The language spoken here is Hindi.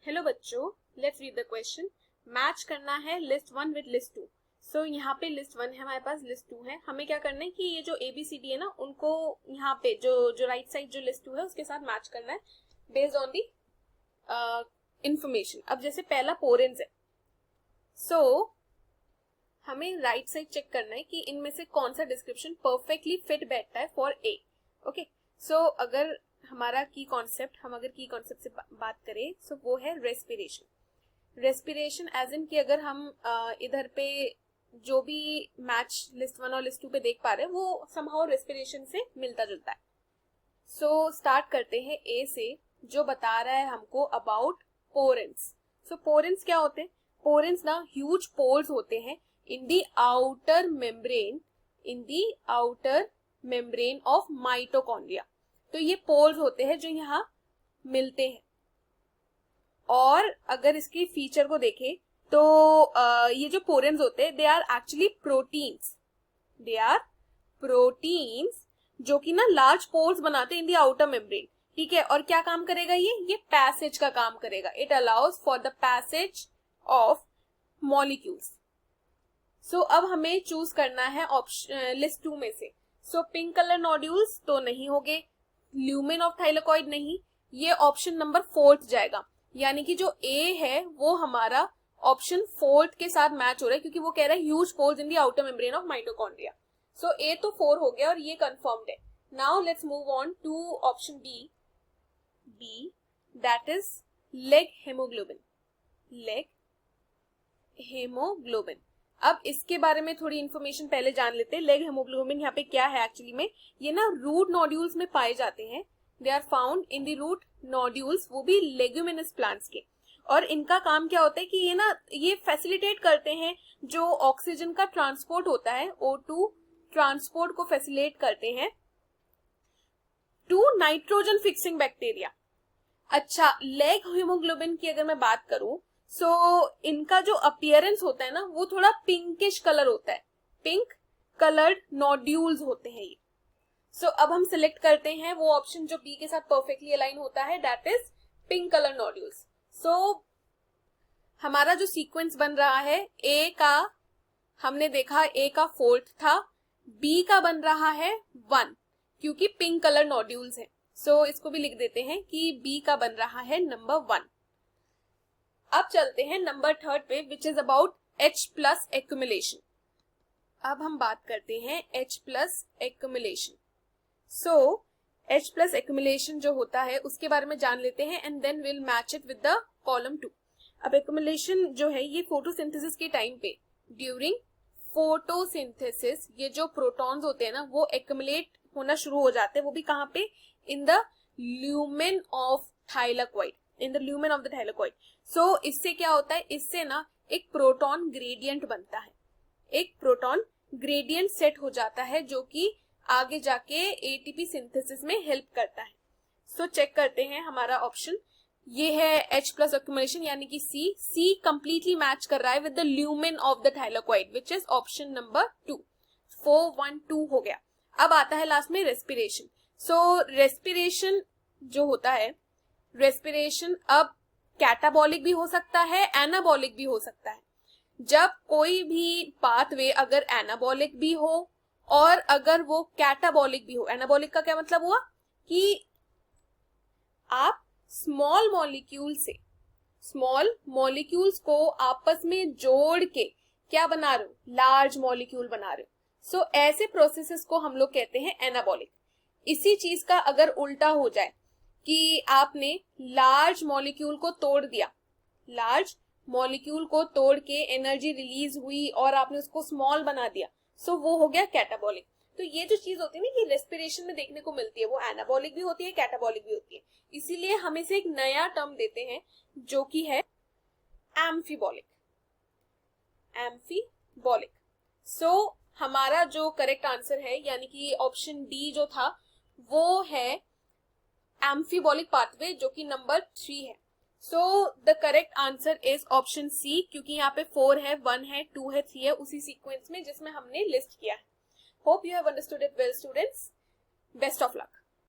हेलो बच्चों, let's read the question. Match करना है list one with list two. So यहाँ पे लिस्ट वन है, हमारे पास लिस्ट टू है। हमें क्या करना है कि ये जो ABCD है ना, उनको यहाँ पे जो राइट साइड जो लिस्ट टू है उसके साथ मैच करना है बेस्ड ऑन दी इंफॉर्मेशन। अब जैसे पहला पोरेंस है, सो हमें राइट साइड चेक करना है कि इनमें से कौन सा डिस्क्रिप्शन परफेक्टली फिट बैठता है फॉर ए। ओके, सो अगर हमारा की कॉन्सेप्ट, हम अगर की कॉन्सेप्ट से बात करें, सो वो है रेस्पिरेशन। रेस्पिरेशन एज इन कि अगर हम इधर पे जो भी मैच लिस्ट वन और लिस्ट टू पे देख पा रहे हैं वो समहाउ रेस्पिरेशन से मिलता जुलता है। सो स्टार्ट करते हैं ए से, जो बता रहा है हमको अबाउट पोरेंस। सो पोरेंस क्या होते हैं? पोरेंस ना ह्यूज पोर्स होते हैं इन the outer membrane of mitochondria. तो ये पोर्स होते हैं जो यहाँ मिलते हैं। और अगर इसकी फीचर को देखें तो ये जो पोरेंस होते हैं दे आर एक्चुअली प्रोटीन्स जो कि ना लार्ज पोर्स बनाते हैं इन द आउटर मेम्ब्रेन। ठीक है, और क्या काम करेगा? ये पैसेज का काम करेगा। It allows for the passage of molecules. So अब हमें चूज करना है ऑप्शन लिस्ट टू में से। सो पिंक कलर नोड्यूल्स तो नहीं होंगे, ल्यूमेन ऑफ थाइलेकॉइड नहीं, ये ऑप्शन नंबर 4 जाएगा। यानी कि जो ए है वो हमारा ऑप्शन 4 के साथ मैच हो रहा है, क्योंकि वो कह रहा है huge pores in the outer membrane of mitochondria. So A तो 4 हो गया और ये कंफर्म्ड है। Now let's move on to option B, that is leg haemoglobin. अब इसके बारे में थोड़ी इंफॉर्मेशन पहले जान लेते हैं। लेग हेमोग्लोबिन यहाँ पे क्या है एक्चुअली में? ये ना रूट नोड्यूल्स में पाए जाते हैं। They are found in the root nodules, वो भी लेग्यूमिनस प्लांट्स के। और इनका काम क्या होता है कि ये फैसिलिटेट करते हैं जो ऑक्सीजन का ट्रांसपोर्ट होता है, O2 ट्रांसपोर्ट को फैसिलिटेट करते हैं टू नाइट्रोजन फिक्सिंग बैक्टीरिया। अच्छा, लेग हेमोग्लोबिन की अगर मैं बात करूं, सो इनका जो अपीयरेंस होता है ना वो थोड़ा पिंकिश कलर होता है, पिंक कलर्ड नोड्यूल्स होते हैं ये। सो अब हम सिलेक्ट करते हैं वो ऑप्शन जो बी के साथ परफेक्टली अलाइन होता है, that is pink colour nodules. So हमारा जो सीक्वेंस बन रहा है, ए का हमने देखा ए का 4th था, बी का बन रहा है 1 क्योंकि पिंक कलर नोड्यूल्स है। सो इसको भी लिख देते हैं कि बी का बन रहा है नंबर 1। अब चलते हैं नंबर 3 पे, which is about H+ accumulation. अब हम बात करते हैं H+ accumulation. So H+ accumulation जो होता है उसके बारे में जान लेते हैं and then will match it with the column 2। अब एक्युमुलेशन जो है ये फोटोसिंथेसिस के टाइम पे, ड्यूरिंग फोटोसिंथेसिस, ये जो प्रोटॉन्स होते हैं ना वो एक्युमुलेट होना शुरू हो जाते हैं। वो भी कहाँ पे? In the lumen of thylakoid, in the lumen of the thylakoid. So इससे क्या होता है? इससे ना एक प्रोटॉन ग्रेडियंट बनता है, एक प्रोटॉन ग्रेडियंट सेट हो जाता है जो कि आगे जाके ATP सिंथेसिस में हेल्प करता है। सो चेक करते हैं हमारा ऑप्शन, ये है H+ एक्युमुलेशन यानी कि C कंप्लीटली मैच कर रहा है with the lumen of the thylakoid which is option number 2। 4 1 2 हो गया। अब आता है लास्ट में रेस्पिरेशन। सो रेस्पिरेशन जो होता है, रेस्पिरेशन अब कैटाबॉलिक भी हो सकता है, एनाबॉलिक भी हो सकता है। जब कोई भी पाथवे अगर एनाबॉलिक भी हो और अगर वो कैटाबॉलिक भी हो, एनाबॉलिक का क्या मतलब हुआ कि आप स्मॉल मॉलिक्यूल्स को आपस में जोड़ के क्या बना रहे हो? लार्ज मॉलिक्यूल बना रहे हो। सो ऐसे प्रोसेसेस को हम लोग कहते हैं एनाबॉलिक। इसी चीज का अगर उल्टा हो जाए कि आपने लार्ज मॉलिक्यूल को तोड़ दिया, लार्ज मॉलिक्यूल को तोड़ के एनर्जी रिलीज हुई और आपने उसको स्मॉल बना दिया, सो वो हो गया कैटाबॉलिक। तो ये जो चीज होती है ना, ये रेस्पिरेशन में देखने को मिलती है, वो एनाबॉलिक भी होती है, कैटाबॉलिक भी होती है। इसीलिए हम इसे एक नया टर्म देते हैं जो कि है एम्फीबॉलिक। सो हमारा जो करेक्ट आंसर है यानी कि ऑप्शन डी जो था वो है एम्फीबॉलिक पाथवे, जो कि नंबर 3 है। So the correct answer is option C, क्योंकि यहाँ पे 4 है, 1 है, 2 है, 3 है, उसी सीक्वेंस में जिसमें हमने लिस्ट किया है। Hope you have understood it well students. Best of luck.